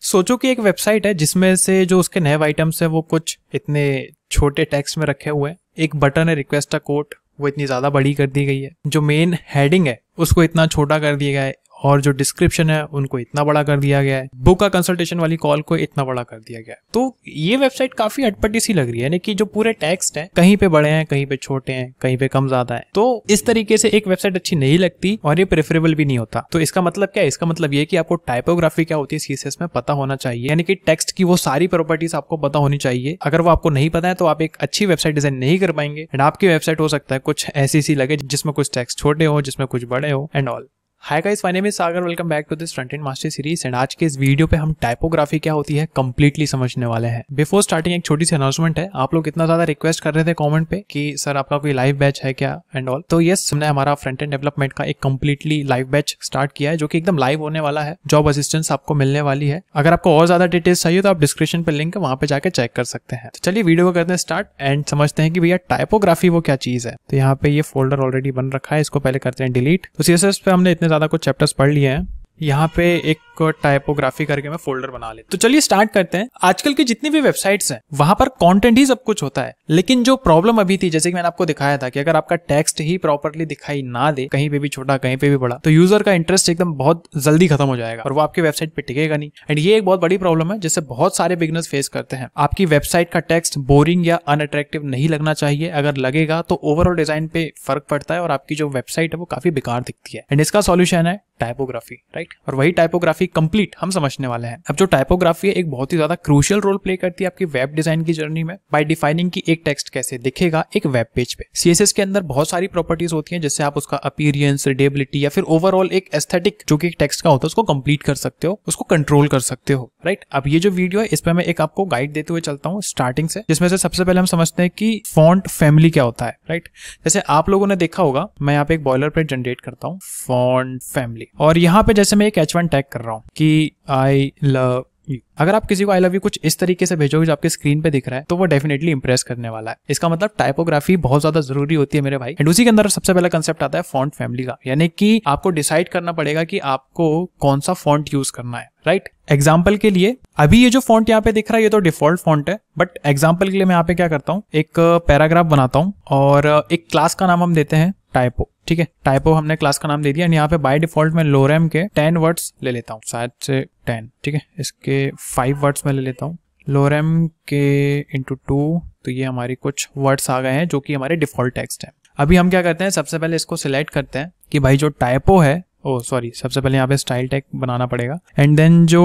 सोचो कि एक वेबसाइट है जिसमें से जो उसके नए आइटम्स है वो कुछ इतने छोटे टेक्स्ट में रखे हुए हैं। एक बटन है रिक्वेस्ट अ कोट, वो इतनी ज्यादा बड़ी कर दी गई है। जो मेन हेडिंग है उसको इतना छोटा कर दिया गया है और जो डिस्क्रिप्शन है उनको इतना बड़ा कर दिया गया है। बुक का कंसल्टेशन वाली कॉल को इतना बड़ा कर दिया गया है। तो ये वेबसाइट काफी अटपटी सी लग रही है, यानी कि जो पूरे टेक्स्ट है कहीं पे बड़े हैं, कहीं पे छोटे हैं, कहीं पे कम ज्यादा है। तो इस तरीके से एक वेबसाइट अच्छी नहीं लगती और ये प्रेफरेबल भी नहीं होता। तो इसका मतलब क्या है? इसका मतलब ये कि आपको टाइपोग्राफी क्या होती है सीएसएस में पता होना चाहिए, यानी कि टेक्स्ट की वो सारी प्रॉपर्टीज आपको पता होनी चाहिए। अगर वो आपको नहीं पता है तो आप एक अच्छी वेबसाइट डिजाइन नहीं कर पाएंगे एंड आपकी वेबसाइट हो सकता है कुछ ऐसी सी लगे जिसमें कुछ टेक्स्ट छोटे हो, जिसमें कुछ बड़े हो and all. Hi guys, my name is Sagar, welcome back to this front end master series. And आज के इस वीडियो पे हम टाइपोग्राफी क्या होती है कंप्लीटली समझने वाले हैं। बिफोर स्टार्टिंग एक छोटी सी अनाउंसमेंट है। आप लोग इतना ज्यादा रिक्वेस्ट कर रहे थे कमेंट पे कि सर आपका कोई लाइव बैच है क्या एंड ऑल। तो यस, हमने हमारा फ्रंट एंड डेवलपमेंट का एक कंप्लीटली लाइव बैच स्टार्ट किया है जो कि एकदम लाइव होने वाला है। जॉब असिस्टेंस आपको मिलने वाली है। अगर आपको और ज्यादा डिटेल्स चाहिए तो आप डिस्क्रिप्शन पे लिंक है, वहां पे जाकर चेक कर सकते हैं। तो चलिए वीडियो को करते हैं स्टार्ट एंड समझते हैं कि भैया टाइपोग्राफी वो क्या चीज है। तो यहाँ पे ये फोल्डर ऑलरेडी बन रखा है, इसको पहले करते हैं डिलीट। तो सीएसएस पे हमने इतने ज्यादा कुछ चैप्टर्स पढ़ लिए हैं। यहाँ पे एक टाइपोग्राफी करके मैं फोल्डर बना ले। तो चलिए स्टार्ट करते हैं। आजकल की जितनी भी वेबसाइट्स हैं वहां पर कंटेंट ही सब कुछ होता है, लेकिन जो प्रॉब्लम अभी थी, जैसे कि मैंने आपको दिखाया था कि अगर आपका टेक्स्ट ही प्रॉपर्ली दिखाई ना दे, कहीं पे भी छोटा कहीं पे भी बड़ा, तो यूजर का इंटरेस्ट एकदम बहुत जल्दी खत्म हो जाएगा और वो आपकी वेबसाइट पे टिकेगा नहीं। एंड ये एक बहुत बड़ी प्रॉब्लम है जिससे बहुत सारे बिगनर्स फेस करते हैं। आपकी वेबसाइट का टेक्स्ट बोरिंग या अनअट्रैक्टिव नहीं लगना चाहिए। अगर लगेगा तो ओवरऑल डिजाइन पे फर्क पड़ता है और आपकी जो वेबसाइट है वो काफी बेकार दिखती है। एंड इसका सॉल्यूशन है टाइपोग्राफी, राइट। और वही टाइपोग्राफी कंप्लीट हम समझने वाले हैं। अब जो टाइपोग्राफी है एक बहुत ही ज्यादा क्रूशियल रोल प्ले करती है आपकी वेब डिजाइन की जर्नी में, बाय डिफाइनिंग कि एक टेक्स्ट कैसे दिखेगा एक वेब पेज पे। सीएसएस के अंदर बहुत सारी प्रॉपर्टीज होती हैं जिससे आप उसका अपीयरेंस, रीडेबिलिटी या फिर ओवरऑल एक एस्थेटिक जो कि टेक्स्ट का होता है उसको कंप्लीट कर सकते हो, उसको कंट्रोल कर सकते हो, राइट। अब ये जो वीडियो है इसमें मैं एक आपको गाइड देते हुए चलता हूँ स्टार्टिंग से, जिसमें से सबसे पहले हम समझते हैं कि फॉन्ट फैमिली क्या होता है, राइट। जैसे आप लोगों ने देखा होगा, मैं यहाँ पे एक बॉयलर प्लेट जनरेट करता हूँ फॉन्ट फैमिली, और यहाँ पे जैसे मैं एक H1 टैग कर रहा हूँ कि आई लव यू। अगर आप किसी को आई लव यू कुछ इस तरीके से भेजोगे जो आपके स्क्रीन पे दिख रहा है तो वो डेफिनेटली इंप्रेस करने वाला है। इसका मतलब टाइपोग्राफी बहुत ज्यादा जरूरी होती है मेरे भाई। एंड उसी के अंदर सबसे पहला कंसेप्ट आता है फॉन्ट फैमिली का, यानी कि आपको डिसाइड करना पड़ेगा कि आपको कौन सा फॉन्ट यूज करना है, राइट। एग्जाम्पल के लिए अभी ये जो फॉन्ट यहाँ पे दिख रहा है ये तो डिफॉल्ट फॉन्ट है, बट एग्जाम्पल के लिए मैं यहाँ पे क्या करता हूँ, एक पैराग्राफ बनाता हूँ और एक क्लास का नाम हम देते हैं टाइपो, ठीक है। टाइपो हमने क्लास का नाम दे दिया। यहाँ पे बाय डिफॉल्ट मैं लोरेम के 10 वर्ड्स ले लेता हूँ, शायद से 10, ठीक है। इसके 5 वर्ड्स में ले लेता हूँ लोरेम के इंटू 2, तो ये हमारी कुछ वर्ड्स आ गए हैं जो कि हमारे डिफॉल्ट टेक्स्ट है। अभी हम क्या करते हैं, सबसे पहले इसको सिलेक्ट करते हैं कि भाई जो टाइपो है, सबसे पहले यहाँ पे स्टाइल टैग बनाना पड़ेगा एंड देन जो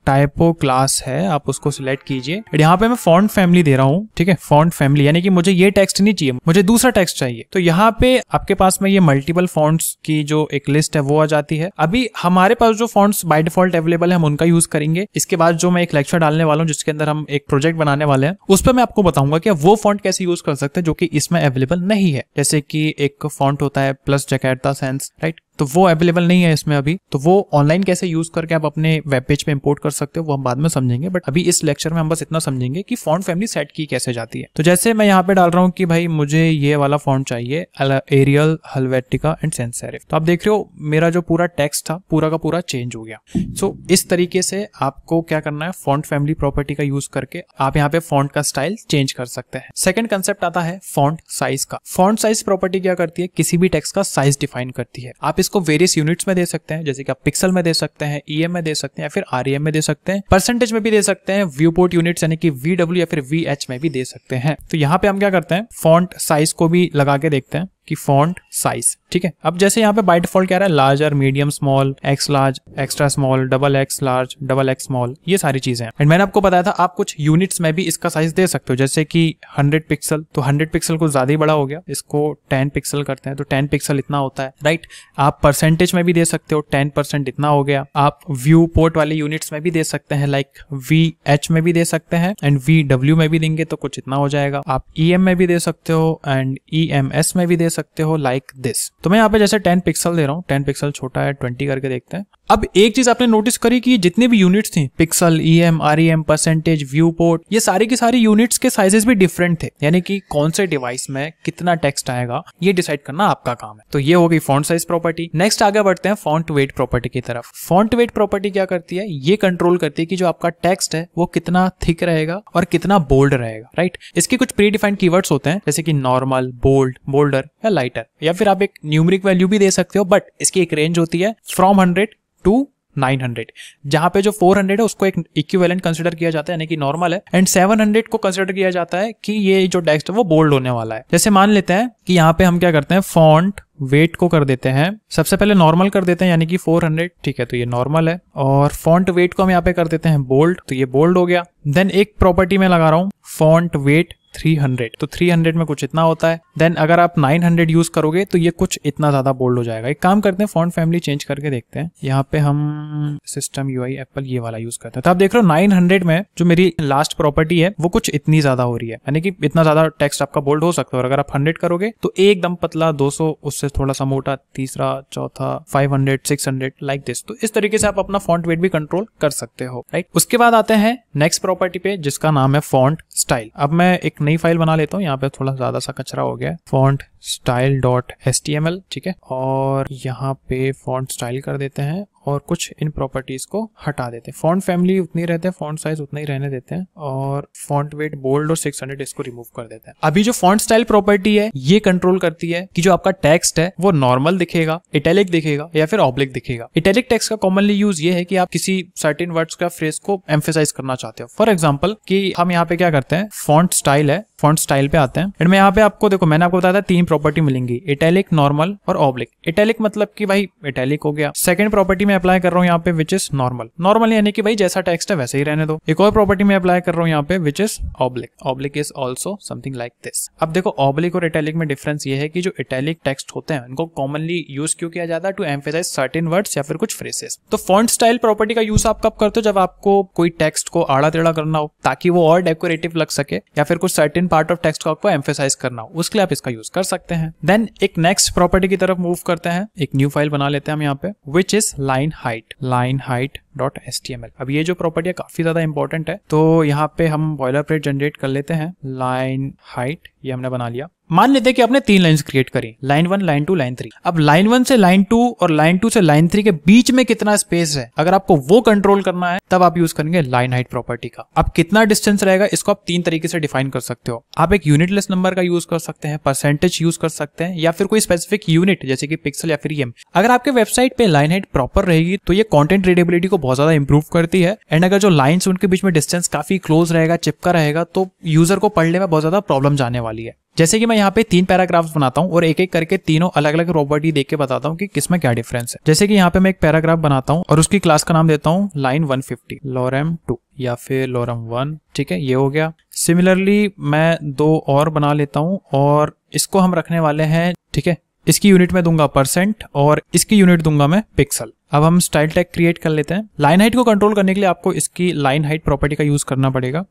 टाइपो क्लास है आप उसको सिलेक्ट कीजिए। यहाँ पे मैं फॉन्ट फैमिली दे रहा हूँ, ठीक है। फॉन्ट फैमिली यानी कि मुझे ये टेक्स्ट नहीं चाहिए, मुझे दूसरा टेक्स्ट चाहिए। तो यहाँ पे आपके पास में ये मल्टीपल फॉन्ट्स की जो एक लिस्ट है वो आ जाती है। अभी हमारे पास जो फॉन्ट्स बाय डिफॉल्ट अवेलेबल है हम उनका यूज करेंगे। इसके बाद जो मैं एक लेक्चर डालने वाला हूँ जिसके अंदर हम एक प्रोजेक्ट बनाने वाले हैं, उस पर मैं आपको बताऊंगा कि वो फॉन्ट कैसे यूज कर सकते हैं जो कि इसमें अवेलेबल नहीं है। जैसे कि एक फॉन्ट होता है प्लस जकैर्ता सेंस, राइट, तो वो अवेलेबल नहीं है इसमें अभी। तो वो ऑनलाइन कैसे यूज करके आप अपने वेब पेज पे इंपोर्ट कर सकते हो वो हम बाद में समझेंगे, बट अभी इस लेक्चर में हम बस इतना समझेंगे कि फॉन्ट फैमिली सेट की कैसे जाती है। तो जैसे मैं यहाँ पे डाल रहा हूँ कि भाई मुझे ये वाला फॉन्ट चाहिए, Arial, Helvetica and sans serif. तो आप देख रहे हो मेरा जो पूरा टेक्स्ट था पूरा का पूरा चेंज हो गया। सो इस तरीके से आपको क्या करना है, फॉन्ट फैमिली प्रॉपर्टी का यूज करके आप यहाँ पे फॉन्ट का स्टाइल चेंज कर सकते हैं। सेकंड कंसेप्ट आता है फॉन्ट साइज का। फॉन्ट साइज प्रॉपर्टी क्या करती है, किसी भी टेक्स्ट का साइज डिफाइन करती है। आप इसको वेरियस यूनिट्स में दे सकते हैं, जैसे कि आप पिक्सल में दे सकते हैं, EM में दे सकते हैं या फिर REM में दे सकते हैं, परसेंटेज में भी दे सकते हैं, व्यू पोर्ट यूनिट्स यानी कि VW या फिर VH में भी दे सकते हैं। तो यहाँ पे हम क्या करते हैं, फॉन्ट साइज को भी लगा के देखते हैं कि फॉन्ट साइज, ठीक है। अब जैसे यहाँ पे बाय डिफॉल्ट क्या रहा है, larger, medium small, x large, extra small, double x large, double x small, ये सारी चीजें हैं। एंड मैंने आपको बताया था आप कुछ यूनिट्स में भी इसका साइज दे सकते हो, जैसे कि 100 पिक्सल, तो 100 पिक्सल को ज्यादा ही बड़ा हो गया, इसको 10 पिक्सल करते हैं तो 10 पिक्सल इतना होता है, राइट। आप परसेंटेज में भी दे सकते हो, 10% इतना हो गया। आप व्यू पोर्ट वाले यूनिट्स में भी दे सकते हैं, लाइक VH में भी दे सकते हैं एंड VW में भी देंगे तो कुछ इतना हो जाएगा। आप EM में भी दे सकते हो एंड EMS में भी दे सकते सकते हो लाइक दिस। तो मैं यहाँ पे जैसे 10 पिक्सल दे रहा हूँ, 10 पिक्सल छोटा है, 20 करके देखते हैं। अब एक चीज आपने नोटिस करी कि जितनी भी यूनिट्स थी, pixel, EM, REM, percentage, view port, ये सारी की सारी यूनिट्स के साइजेस भी डिफरेंट थे, यानी कि कौन से डिवाइस में कितना टेक्स्ट आएगा ये डिसाइड करना आपका काम है। तो ये हो गई फॉन्ट साइज प्रॉपर्टी। नेक्स्ट आगे बढ़ते हैं फॉन्ट वेट प्रॉपर्टी की तरफ। फॉन्ट वेट प्रॉपर्टी क्या करती है, ये कंट्रोल करती है कि जो आपका टेक्स्ट है वो कितना थिक रहेगा और कितना बोल्ड रहेगा, राइट। इसके कुछ प्री डिफाइंड कीवर्ड्स होते हैं जैसे कि नॉर्मल, बोल्ड, बोल्डर या लाइटर, या फिर आप एक न्यूमेरिक वैल्यू भी दे सकते हो, बट इसकी एक रेंज होती है फ्रॉम 100 to 900, जहां पे जो 400 है उसको एक इक्विवेलेंट कंसिडर किया जाता है, यानी कि नॉर्मल है, एंड 700 को कंसिडर किया जाता है कि ये जो टेक्स्ट है वो बोल्ड होने वाला है। जैसे मान लेते हैं कि यहाँ पे हम क्या करते हैं, फॉन्ट वेट को कर देते हैं, सबसे पहले नॉर्मल कर देते हैं यानी कि 400, ठीक है, तो ये नॉर्मल है, और फॉन्ट वेट को हम यहाँ पे कर देते हैं बोल्ड, तो ये बोल्ड हो गया। देन एक प्रॉपर्टी में लगा रहा हूँ फॉन्ट वेट 300, तो 300 में कुछ इतना होता है। देन अगर आप 900 यूज करोगे तो ये कुछ इतना ज्यादा बोल्ड हो जाएगा। एक काम करते हैं, फॉन्ट फैमिली चेंज करके देखते हैं। यहाँ पे हम सिस्टम UI एप्पल ये वाला यूज करते हैं, तो आप देख रहे हो 900 में जो मेरी लास्ट प्रॉपर्टी है वो कुछ इतनी ज्यादा हो रही है, यानी कि इतना ज्यादा टेक्स्ट आपका बोल्ड हो सकता है। और अगर आप 100 करोगे तो एकदम पतला, 200 उससे थोड़ा सा मोटा, तीसरा, चौथा, 500, 600 लाइक दिस। तो इस तरीके से आप अपना फॉन्ट वेट भी कंट्रोल कर सकते हो, राइट। उसके बाद आते हैं नेक्स्ट प्रॉपर्टी पे जिसका नाम है फॉन्ट स्टाइल। अब मैं एक नई फाइल बना लेता हूँ, यहाँ पे थोड़ा ज्यादा सा कचरा हो गया, फॉन्ट style.html, ठीक है, और यहाँ पे फॉन्ट स्टाइल कर देते हैं और कुछ इन प्रॉपर्टीज को हटा देते हैं। फॉन्ट फैमिली उतनी रहते हैं, फॉन्ट साइज उतना ही रहने देते हैं, और फॉन्ट वेट बोल्ड और 600 इसको रिमूव कर देते हैं। अभी जो फॉन्ट स्टाइल प्रॉपर्टी है ये कंट्रोल करती है कि जो आपका टेक्स्ट है वो नॉर्मल दिखेगा, इटैलिक दिखेगा या फिर ऑब्लिक दिखेगा। इटैलिक टेक्स्ट का कॉमनली यूज ये है कि आप किसी सर्टेन वर्ड्स का फ्रेज को एम्फेसाइज करना चाहते हो। फॉर एग्जाम्पल कि हम यहाँ पे क्या करते हैं, फॉन्ट स्टाइल है, फॉन्ट स्टाइल पे आते हैं, एंड मैं यहाँ पे आपको देखो, मैंने आपको बताया था 3 प्रॉपर्टी मिलेंगी, इटैलिक, नॉर्मल और ऑब्लिक। इटैलिक मतलब कि भाई इटैलिक हो गया। सेकंड प्रॉपर्टी में अप्लाई कर रहा हूँ यहाँ पे विच इज नॉर्मल, नॉर्मल यानी कि भाई जैसा टेक्स्ट है वैसे ही रहने दो। एक और प्रॉपर्टी में अप्लाई कर रहा हूँ यहाँ पे which is oblique, oblique is also something like this. अब देखो ऑब्लिक और इटैलिक में डिफरेंस ये है कि जो इटैलिक टेक्स्ट होते हैं उनको कॉमनली यूज क्यों किया जाता है, टू एम्फेसाइज सर्टेन वर्ड्स या फिर कुछ फ्रेजेस। तो फॉन्ट स्टाइल प्रॉपर्टी का यूज आप कब करते हो, जब आपको कोई टेक्स्ट को आड़ा टेढ़ा करना हो ताकि वो और डेकोरेटिव लग सके, या फिर कुछ सर्टेन पार्ट ऑफ टेक्स्ट को आपको एम्फेसाइज करना हो, उसके लिए आप इसका यूज कर सकते हैं। देन एक नेक्स्ट प्रॉपर्टी की तरफ मूव करते हैं, एक न्यू फाइल बना लेते हैं हम यहाँ पे, which is line height, line height .html। अब ये जो प्रॉपर्टी है काफी ज्यादा इंपॉर्टेंट है, तो यहाँ पे हम बॉयलरप्लेट जनरेट कर लेते हैं। लाइन हाइट ये हमने बना लिया। मान लेते हैं कि आपने 3 लाइंस क्रिएट करी, लाइन 1, लाइन 2, लाइन 3। अब लाइन 1 से लाइन 2 और लाइन 2 से लाइन 3 के बीच में कितना स्पेस है, अगर आपको वो कंट्रोल करना है तब आप यूज करेंगे लाइन हाइट प्रॉपर्टी का। अब कितना डिस्टेंस रहेगा इसको आप 3 तरीके से डिफाइन कर सकते हो। आप एक यूनिटलेस नंबर का यूज कर सकते हैं, परसेंटेज यूज कर सकते हैं, या फिर कोई स्पेसिफिक यूनिट जैसे कि पिक्सल या फिर EM। अगर आपके वेबसाइट पे लाइन हाइट प्रॉपर रहेगी तो ये कंटेंट रीडेबिलिटी को बहुत ज्यादा इंप्रूव करती है, एंड अगर जो लाइन्स उनके बीच में डिस्टेंस काफी क्लोज रहेगा, चिपका रहेगा, तो यूजर को पढ़ने में बहुत ज्यादा प्रॉब्लम जाने वाली है। जैसे कि मैं यहाँ पे 3 पैराग्राफ्स बनाता हूँ और एक एक करके तीनों अलग अलग प्रॉपर्टी देख के बताता हूँ कि किसमें क्या डिफरेंस है। जैसे कि यहाँ पे मैं एक पैराग्राफ बनाता हूँ और उसकी क्लास का नाम देता हूँ लाइन 150, lorem 2 या फिर lorem 1, ठीक है, ये हो गया। सिमिलरली मैं 2 और बना लेता हूँ और इसको हम रखने वाले हैं, ठीक है, इसकी यूनिट में दूंगा परसेंट और इसकी यूनिट दूंगा मैं पिक्सल। अब हम स्टाइल टैग क्रिएट कर लेते हैं। लाइन हाइट को कंट्रोल करने के लिए आपको इसकी लाइन हाइट प्रॉपर्टी का यूज करना पड़ेगा।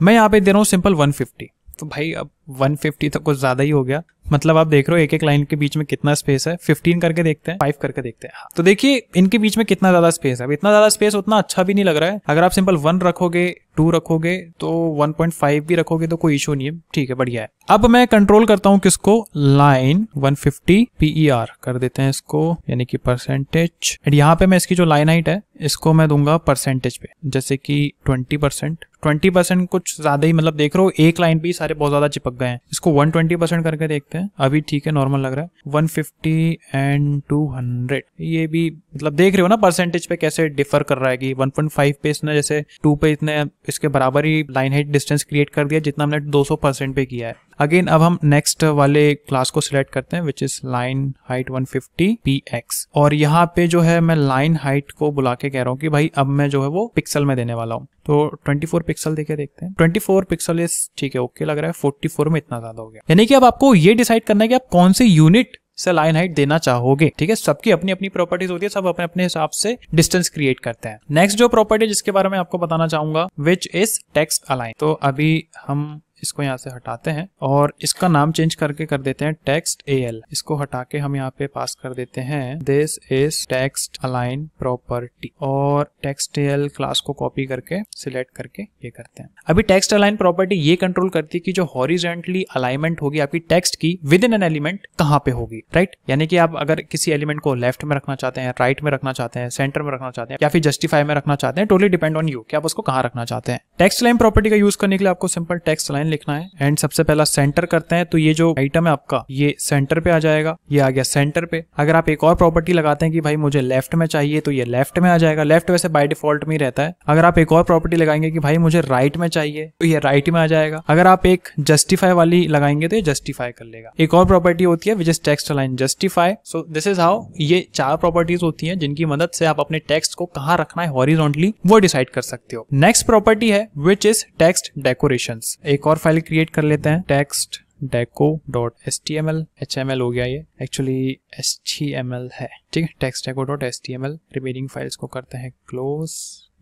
मैं यहाँ पे दे रहा हूँ सिंपल 150, तो भाई अब 150 तो कुछ ज्यादा ही हो गया, मतलब आप देख रहे हो एक एक लाइन के बीच में कितना स्पेस है। 15 करके देखते हैं, 5 करके देखते हैं। हाँ, तो देखिए इनके बीच में कितना ज्यादा स्पेस है। अब इतना ज्यादा स्पेस उतना अच्छा भी नहीं लग रहा है। अगर आप सिंपल 1 रखोगे, 2 रखोगे, तो 1.5 भी रखोगे तो कोई इशू नहीं है, ठीक है, बढ़िया है। अब मैं कंट्रोल करता हूँ किसको, लाइन 150 PER कर देते हैं इसको, यानी कि परसेंटेज। एंड यहाँ पे मैं इसकी जो लाइन हाइट है इसको मैं दूंगा परसेंटेज पे, जैसे कि 20%। 20% कुछ ज्यादा ही, मतलब देख रहे हो एक लाइन पे ही सारे बहुत ज्यादा चिपक गए हैं। इसको 120% करके देखते हैं, अभी ठीक है, नॉर्मल लग रहा है। 150 एंड 200, ये भी मतलब देख रहे हो ना परसेंटेज पे कैसे डिफर कर रहा है कि 1.5 पे इसने जैसे 2 पे इतने इसके बराबर ही लाइन हाइट डिस्टेंस क्रिएट कर दिया जितना हमने 200% पे किया है। अगेन अब हम नेक्स्ट वाले क्लास को सिलेक्ट करते हैं which is line height 150 px, और यहाँ पे जो है मैं लाइन हाइट को बुला के कह रहा हूँ कि भाई अब मैं जो है वो पिक्सल में देने वाला हूँ। तो 24 पिक्सल देके देखते हैं। 24 पिक्सल इस ठीक है, ओके लग रहा है। 44 में इतना ज्यादा हो गया, यानी कि अब आपको ये डिसाइड करना है कि आप कौन से यूनिट से लाइन हाइट देना चाहोगे, ठीक है। सबकी अपनी अपनी प्रॉपर्टीज होती है, सब अपने अपने हिसाब से डिस्टेंस क्रिएट करते हैं। नेक्स्ट जो प्रॉपर्टी जिसके बारे में आपको बताना चाहूंगा विच इज टेक्स्ट अलाइन। तो अभी हम इसको यहाँ से हटाते हैं और इसका नाम चेंज करके कर देते हैं टेक्स्ट AL। इसको हटा के हम यहाँ पे पास कर देते हैं this is text align property, और टेक्स्ट AL क्लास को कॉपी करके सिलेक्ट करके ये करते हैं। अभी टेक्स्ट अलाइन प्रॉपर्टी ये कंट्रोल करती है कि जो हॉरिजॉन्टली अलाइनमेंट होगी आपकी टेक्स्ट की विद इन एन एलिमेंट कहाँ पे होगी, राइट। यानी कि आप अगर किसी एलिमेंट को लेफ्ट में रखना चाहते हैं, राइट में रखना चाहते हैं, सेंटर में रखना चाहते हैं या फिर जस्टिफाई में रखना चाहते हैं, टोटली डिपेंड ऑन यू कि आप उसको कहाँ रखना चाहते हैं। टेक्स्ट लाइन प्रॉपर्टी का यूज करने के लिए आपको सिंपल टेक्स्ट लाइन लिखना है एंड सबसे पहला सेंटर करते हैं, तो ये जो आइटम है आपका ये सेंटर पे आ जाएगा, ये आ गया सेंटर पे। अगर आप एक और प्रॉपर्टी लगाते हैं कि भाई मुझे लेफ्ट में चाहिए तो ये लेफ्ट में आ जाएगा, लेफ्ट वैसे बाय डिफॉल्ट में ही रहता है। अगर आप एक और प्रॉपर्टी लगाएंगे कि भाई मुझे राइट में चाहिए तो ये राइट में आ जाएगा। अगर आप एक जस्टिफाई वाली लगाएंगे तो ये जस्टिफाई कर लेगा। एक और प्रॉपर्टी होती है which is text align justify. So this is how ये 4 प्रॉपर्टीज होती हैं जिनकी मदद से आप अपने टेक्स्ट को कहाँ रखना है हॉरिजॉन्टली वो डिसाइड कर सकते हो। नेक्स्ट प्रॉपर्टी है विच इज टेक्स्ट डेकोरेशंस। एक और फाइल क्रिएट कर लेते हैं टेक्स्ट deco.html, HTML हो गया, ये एक्चुअली HTML है, ठीक है। text deco.html रिमेनिंग फाइल्स को करते हैं क्लोज,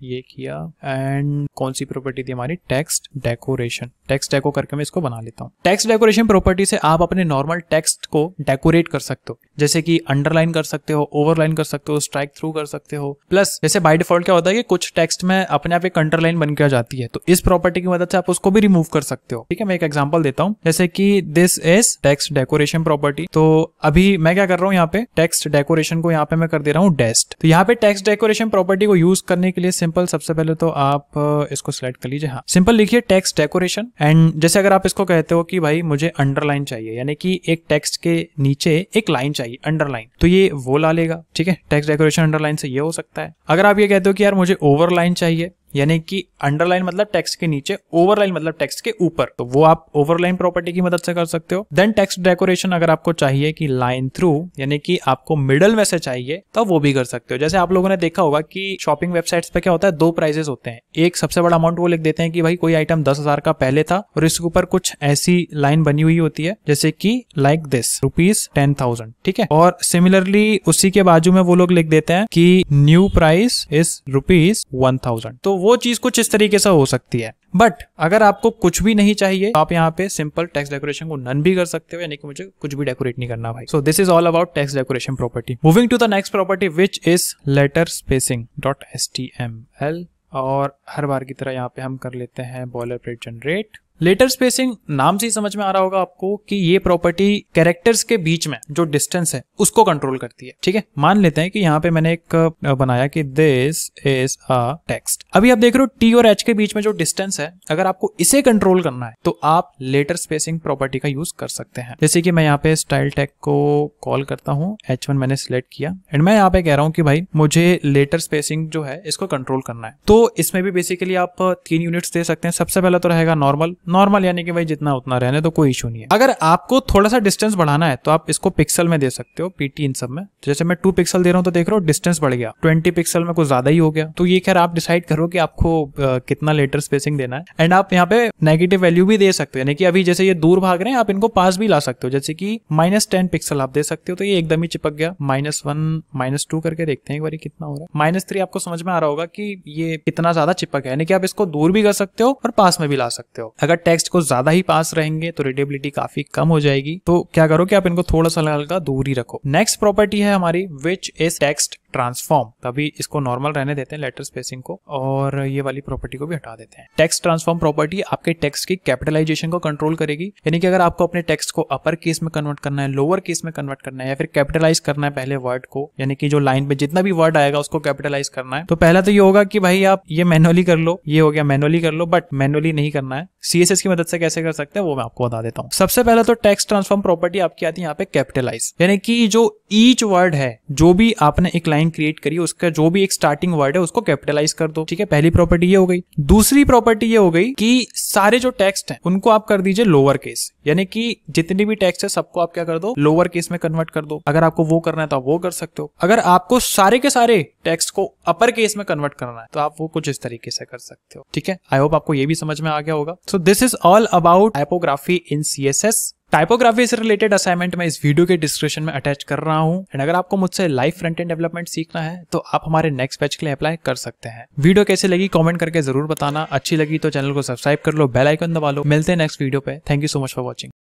ये किया एंड कौन सी प्रॉपर्टी थी हमारी टेक्स्ट डेकोरेशन। टेक्स्ट डेको करके मैं इसको बना लेता हूँ। टेक्स्ट डेकोरेशन प्रॉपर्टी से आप अपने नॉर्मल टेक्स्ट को डेकोरेट कर सकते हो, जैसे कि अंडरलाइन कर सकते हो, ओवरलाइन कर सकते हो, स्ट्राइक थ्रू कर सकते हो। प्लस जैसे बाय डिफॉल्ट क्या होता है कि कुछ टेक्स्ट में अपने आप एक अंडरलाइन बन के आ जाती है, तो इस प्रॉपर्टी की मदद से आप उसको भी रिमूव कर सकते हो, ठीक है। मैं एक एग्जांपल देता हूँ, जैसे कि this is text decoration property. तो अभी मैं क्या कर रहा हूँ, यहाँ पे टेक्स्ट डेकोरेशन को यहाँ पे मैं कर दे रहा हूँ डेस्ट। तो यहाँ पे टेक्स्ट डेकोरेशन प्रॉपर्टी को यूज करने के लिए सिंपल सबसे पहले तो आप इसको सिलेक्ट कर लीजिए, हाँ सिंपल लिखिए टेक्स्ट डेकोरेशन एंड जैसे अगर आप इसको कहते हो कि भाई मुझे अंडरलाइन चाहिए, यानी कि एक टेक्स्ट के नीचे एक लाइन चाहिए अंडरलाइन, तो ये वो ला लेगा, ठीक है। टेक्स्ट डेकोरेशन अंडरलाइन से ये हो सकता है। अगर आप ये कहते हो कि यार मुझे ओवरलाइन चाहिए, यानी कि अंडरलाइन मतलब टेक्स्ट के नीचे, ओवरलाइन मतलब टेक्स्ट के ऊपर, तो वो आप ओवरलाइन प्रॉपर्टी की मदद से कर सकते हो। देन टेक्स्ट डेकोरेशन अगर आपको चाहिए कि लाइन थ्रू, यानी कि आपको मिडल में से चाहिए, तो वो भी कर सकते हो। जैसे आप लोगों ने देखा होगा कि शॉपिंग वेबसाइट्स पे क्या होता है, 2 प्राइजेस होते हैं। एक सबसे बड़ा अमाउंट वो लिख देते हैं कि भाई कोई आइटम 10,000 का पहले था और इसके ऊपर कुछ ऐसी लाइन बनी हुई होती है जैसे कि लाइक दिस ₹10,000, ठीक है। और सिमिलरली उसी के बाजू में वो लोग लिख देते हैं कि न्यू प्राइस इज ₹1,000। तो वो चीज कुछ इस तरीके से हो सकती है। बट अगर आपको कुछ भी नहीं चाहिए तो आप यहाँ पे सिंपल टेक्स्ट डेकोरेशन को नन भी कर सकते हो, यानी कि मुझे कुछ भी डेकोरेट नहीं करना भाई। So this is all about text decoration property. Moving to the next property which is letter spacing .html, और हर बार की तरह यहाँ पे हम कर लेते हैं बॉयलरप्लेट जनरेट। लेटर स्पेसिंग नाम से ही समझ में आ रहा होगा आपको कि ये प्रॉपर्टी कैरेक्टर्स के बीच में जो डिस्टेंस है उसको कंट्रोल करती है, ठीक है। मान लेते हैं कि यहाँ पे मैंने एक बनाया कि दिस इज अ टेक्स्ट। अभी आप देख रहे हो T और H के बीच में जो डिस्टेंस है, अगर आपको इसे कंट्रोल करना है तो आप लेटर स्पेसिंग प्रॉपर्टी का यूज कर सकते हैं। जैसे कि मैं यहाँ पे स्टाइल टैग को कॉल करता हूँ, H1 मैंने सिलेक्ट किया एंड मैं यहाँ पे कह रहा हूँ कि भाई मुझे लेटर स्पेसिंग जो है इसको कंट्रोल करना है। तो इसमें भी बेसिकली आप 3 यूनिट्स दे सकते हैं। सबसे पहला तो रहेगा नॉर्मल, यानी कि भाई जितना उतना रहने तो कोई इशू नहीं है। अगर आपको थोड़ा सा डिस्टेंस बढ़ाना है तो आप इसको पिक्सल में दे सकते हो, PT इन सब में। जैसे मैं 2 पिक्सल दे रहा हूं तो देख रहे हो डिस्टेंस बढ़ गया, 20 पिक्सल में कुछ ज्यादा ही हो गया। तो ये खैर आप डिसाइड करो कि आपको कितना लेटर स्पेसिंग देना है। एंड आप यहाँ पे नेगेटिव वैल्यू भी दे सकते हो, यानी कि अभी जैसे ये दूर भाग रहे हैं आप इनको पास भी ला सकते हो, जैसे कि -10 पिक्सल आप दे सकते हो। तो ये एकदम ही चिपक गया। -1 -2 करके देखते हैं एक बार कितना हो रहा है। -3 आपको समझ में आ रहा होगा कि ये कितना ज्यादा चिपक है, यानी कि आप इसको दूर भी कर सकते हो और पास में भी ला सकते हो। अगर टेक्स्ट को ज्यादा ही पास रहेंगे तो रीडेबिलिटी काफी कम हो जाएगी। तो क्या करो कि आप इनको थोड़ा सा हल्का दूर ही रखो। नेक्स्ट प्रॉपर्टी है हमारी विच इज टेक्स्ट ट्रांसफॉर्म। तभी इसको नॉर्मल रहने देते हैं लेटर स्पेसिंग को, और ये वाली प्रॉपर्टी को भी हटा देते हैं। टेक्स्ट ट्रांसफॉर्म प्रॉपर्टी आपके टेक्स्ट की कैपिटलाइजेशन को कंट्रोल करेगी, यानी कि अगर आपको अपने टेक्स्ट को अपर केस में कन्वर्ट करना है, लोअर केस में कन्वर्ट करना है, या फिर कैपिटलाइज करना है पहले वर्ड को, यानी कि जो लाइन पे जितना भी वर्ड आएगा उसको कैपिटलाइज करना है, तो पहला तो ये होगा कि भाई आप ये मैनुअली कर लो, ये हो गया मैनुअली कर लो, बट मैनुअली नहीं करना है। CSS की मदद से कैसे कर सकते हैं वो मैं आपको बता देता हूँ। सबसे पहले तो टेक्स्ट ट्रांसफॉर्म प्रॉपर्टी आपकी आती है यहाँ पे कैपिटलाइज, यानी कि जो ईच वर्ड है, जो भी आपने एक लाइन क्रिएट करी उसका जो भी एक स्टार्टिंग वर्ड है उसको कैपिटलाइज कर दो, ठीक है। पहली प्रॉपर्टी ये हो गई। दूसरी प्रॉपर्टी ये हो गई कि सारे जो टेक्स्ट हैं उनको आप कर दीजिए लोअर केस, यानी कि जितनी भी टेक्स्ट है सबको आप क्या कर दो, लोअर केस में कन्वर्ट कर दो। अगर आपको वो करना है तो आप वो कर सकते हो। अगर आपको सारे के सारे टेक्स्ट को अपर केस में कन्वर्ट करना है तो आप वो कुछ इस तरीके से कर सकते हो, ठीक है। आई होप आपको ये भी समझ में आ गया होगा। सो this is all about typography in CSS। Typography से रिलेटेड असाइनमेंट मैं इस वीडियो के डिस्क्रिप्शन में अटैच कर रहा हूं एंड अगर आपको मुझसे लाइव फ्रंट एंड डेवलपमेंट सीखना है तो आप हमारे नेक्स्ट बैच के लिए अप्लाई कर सकते हैं। वीडियो कैसे लगी कमेंट करके जरूर बताना, अच्छी लगी तो चैनल को सब्सक्राइब कर लो, बेल आइकन दबा लो। मिलते हैं नेक्स्ट वीडियो पे। Thank you so much for watching.